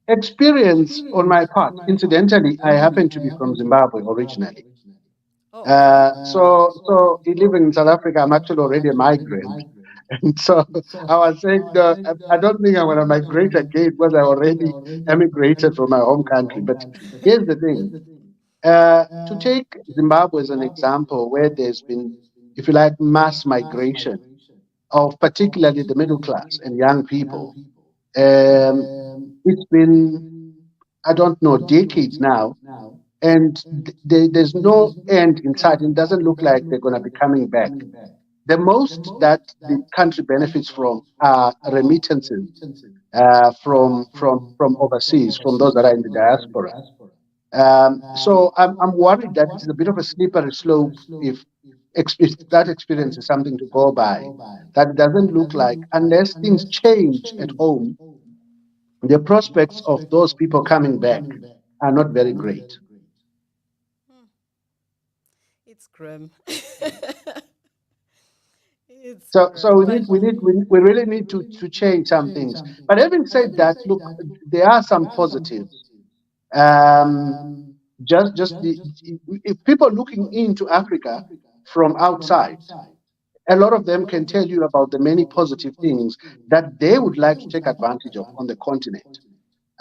experience on my part. Incidentally, I happen to be from Zimbabwe originally. Oh, okay. So living in South Africa, I'm actually already a migrant. And so I was saying, no, I don't think I'm going to migrate again because I already emigrated from my home country. But here's the thing. To take Zimbabwe as an example, where there's been, if you like, mass migration of particularly the middle class and young people, um, it's been, I don't know, decades now, and there's no end in sight. It doesn't look like they're going to be coming back. The most that the country benefits from are remittances from overseas, from those that are in the diaspora. So I'm worried that it's a bit of a slippery slope if that experience is something to go by. That doesn't look like, unless things change at home, the prospects of those people coming back are not very great. Hmm. It's grim. It's So grim, but we really need to change some things. But having said that, look, there are some positives. Um, just if people looking into Africa from outside, a lot of them can tell you about the many positive things that they would like to take advantage of on the continent.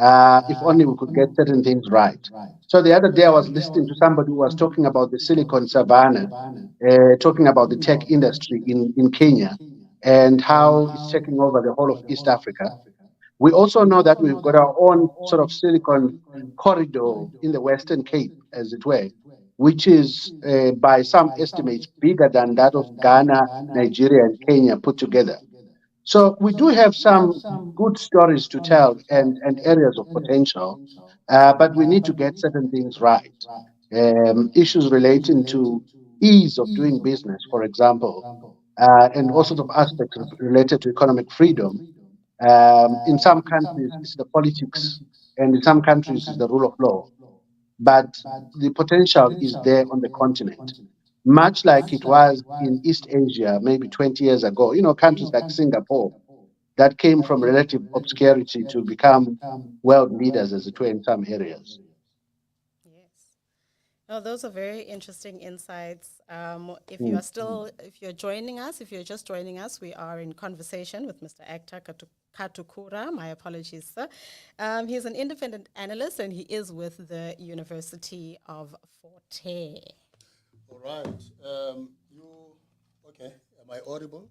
If only we could get certain things right. So the other day I was listening to somebody who was talking about the Silicon Savannah, talking about the tech industry in Kenya and how it's taking over the whole of East Africa. We also know that we've got our own sort of silicon corridor in the Western Cape, as it were, which is, by some estimates, bigger than that of Ghana, Nigeria, and Kenya put together. So we do have some good stories to tell and areas of potential, but we need to get certain things right. Issues relating to ease of doing business, for example, and all sorts of aspects related to economic freedom. In some countries, it's the politics, and in some countries, it's the rule of law. But the potential is there on the continent, much like it was in East Asia maybe 20 years ago. You know, countries like Singapore that came from relative obscurity to become world leaders, as it were, in some areas. yes. No, those are very interesting insights. Mm. If you're joining us, if you're just joining us, we are in conversation with Mr. Katukura. My apologies, sir. He's an independent analyst and he is with the University of Forte. All right. You okay? Am I audible?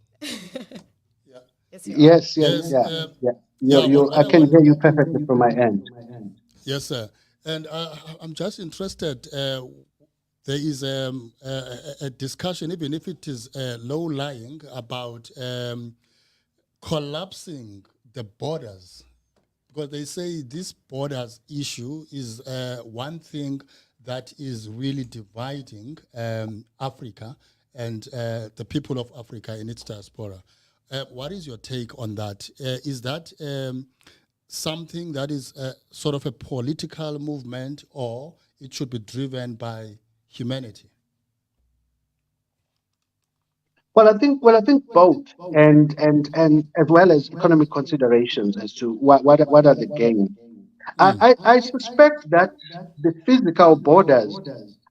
Yeah. Yes, you are. Yes, yes, Yes. yeah, yeah. Yeah. I What I can want. hear you perfectly from my end. Yes, sir. And I'm just interested. There is a discussion, even if it is low lying, about collapsing the borders, because they say this borders issue is one thing that is really dividing Africa and the people of Africa in its diaspora. What is your take on that? Is that something that is sort of a political movement, or it should be driven by humanity? Well, I think both, and as well as economic considerations as to what are the gains. I suspect that the physical borders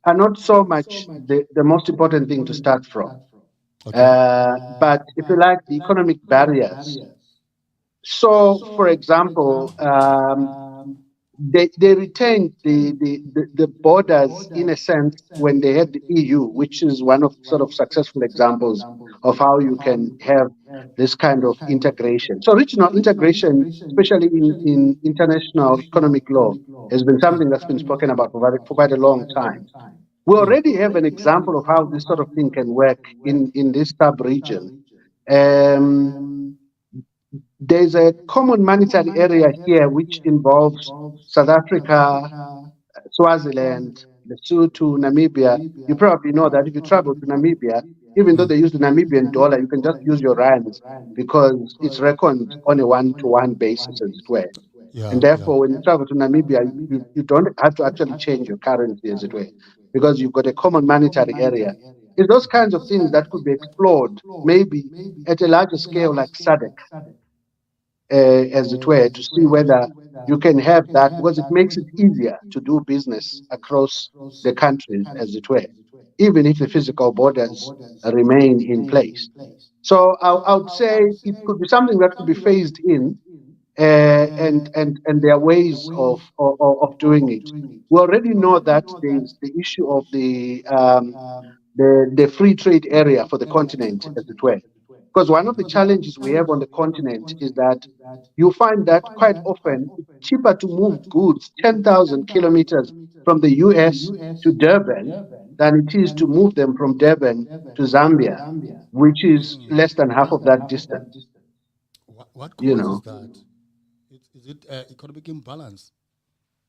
are not so much the most important thing to start from. Okay. But if you like, the economic barriers. So, for example, they retained the borders in a sense when they had the EU, which is one of sort of successful examples of how you can have this kind of integration. So regional integration, especially in international economic law, has been something that's been spoken about for quite a long time. We already have an example of how this sort of thing can work in this sub-region. Um, there's a common monetary area here which involves South Africa, Swaziland, Lesotho, Namibia. You probably know that if you travel to Namibia, even though they use the Namibian dollar, you can just use your rands because it's reckoned on a one-to-one basis, as it were. And Yeah, yeah. therefore, when you travel to Namibia, you don't have to actually change your currency, as it were, because you've got a common monetary area. It's those kinds of things that could be explored, maybe at a larger scale, like SADC. as it were, to see whether you can have that, because it makes it easier to do business across the countries, as it were, even if the physical borders remain in place. So I would say it could be something that could be phased in, and there are ways of doing it. We already know that there's the issue of the free trade area for the continent, as it were. Because one of the challenges we have on the continent is that you find that quite often it's cheaper to move goods 10,000 kilometers from the US to Durban than it is to move them from Durban to Zambia, which is less than half of that distance, What you causes know. that? Is it economic imbalance?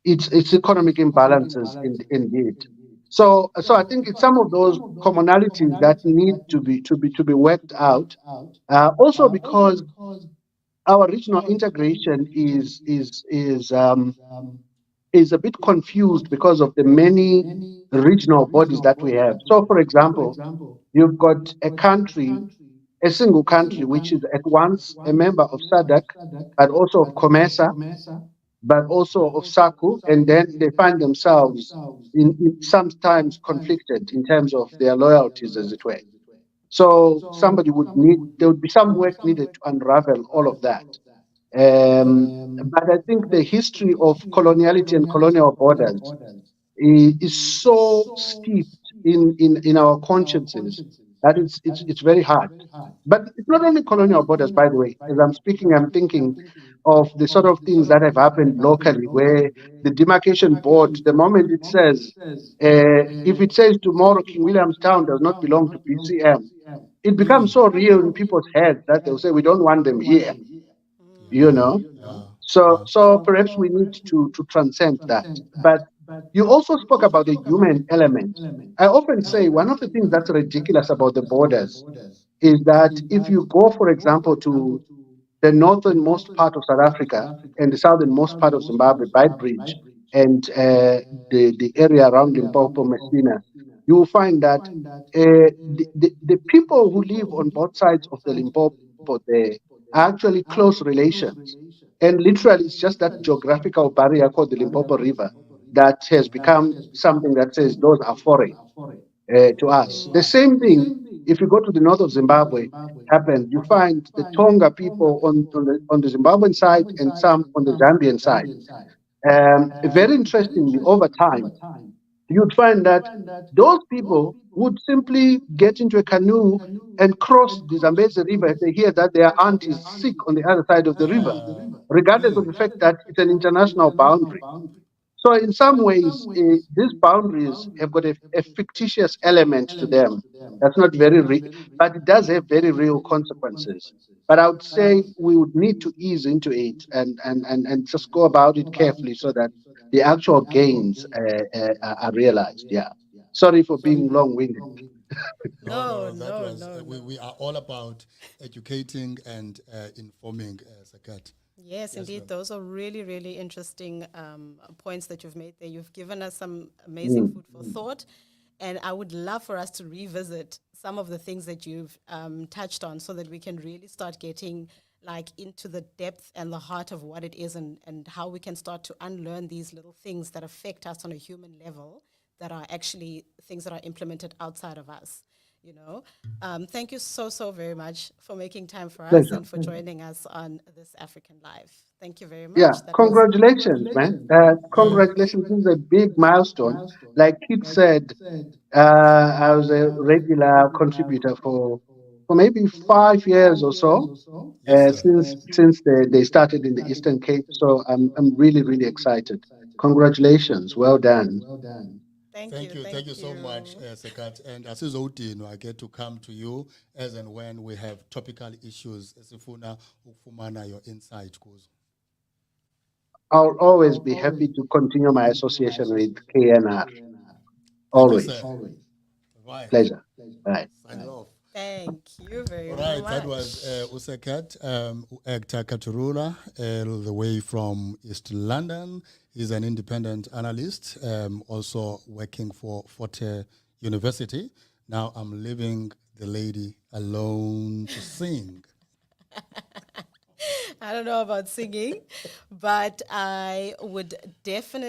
It's economic imbalances indeed. So I think it's some of those commonalities that need to be worked out. Also because our regional integration is a bit confused because of the many regional bodies that we have. So, for example, you've got a single country, which is at once a member of SADC, but also of COMESA, but also of SACU, and then they find themselves in sometimes conflicted in terms of their loyalties, as it were. So there would be some work needed to unravel all of that. But I think the history of coloniality and colonial borders is so steeped in our consciences that it's very hard. But it's not only colonial borders, by the way. As I'm speaking, I'm thinking of the sort of things that have happened locally, where the demarcation board, the moment it says, if it says tomorrow King Williamstown does not belong to BCM, it becomes so real in people's heads that they'll say, we don't want them here, you know. So perhaps we need to transcend that. But you also spoke about the human element. I often say one of the things that's ridiculous about the borders is that if you go, for example, to the northernmost part of South Africa and the southernmost part of Zimbabwe by bridge, and the area around Limpopo, Messina, you will find that the people who live on both sides of the Limpopo there are actually close relations. And literally, it's just that geographical barrier called the Limpopo River that has become something that says those are foreign to us. The same thing, if you go to the north of Zimbabwe, happens. You find the Tonga people on the Zimbabwean side and some on the Zambian side. Very interestingly, over time, you'd find that those people would simply get into a canoe and cross the Zambezi River if they hear that their aunt is sick on the other side of the river, regardless of the fact that it's an international boundary. So, in some ways, these boundaries have got a fictitious element to them. That's not very real, but it does have very real consequences. But I would say we would need to ease into it and just go about it carefully so that the actual gains are realized. Yeah. Sorry for being long winded. No, No, that no, was, no, no. we are all about educating and informing Sakat. Yes, Yes, indeed. ma'am. Those are really, really interesting points that you've made there. You've given us some amazing Mm. food for thought. And I would love for us to revisit some of the things that you've touched on so that we can really start getting like into the depth and the heart of what it is, and how we can start to unlearn these little things that affect us on a human level that are actually things that are implemented outside of us. You know, thank you so, so very much for making time for us Pleasure. and for joining us on this African Live. Thank you very Yeah, much. That was congratulations, man. Congratulations. This is a big milestone. Like Kit said, I was a regular contributor for maybe 5 years or so, Yes, sir. since they started in the Eastern Cape. So I'm really, really excited. Congratulations. Well done. thank you, Thank you thank so much, you. Sekat. And as is I get to come to you as and when we have topical issues. Sifuna ukufumana your insight kuzo. I'll always be happy to continue my association with KNR. Thank you, sir. Always. Right. Pleasure. Bye. Signing off. Thank you very All right, that was much. Usekat, Ekta Katurula, all the way from East London. He's an independent analyst, also working for Forte University. Now I'm leaving the lady alone to sing. I don't know about singing, but I would definitely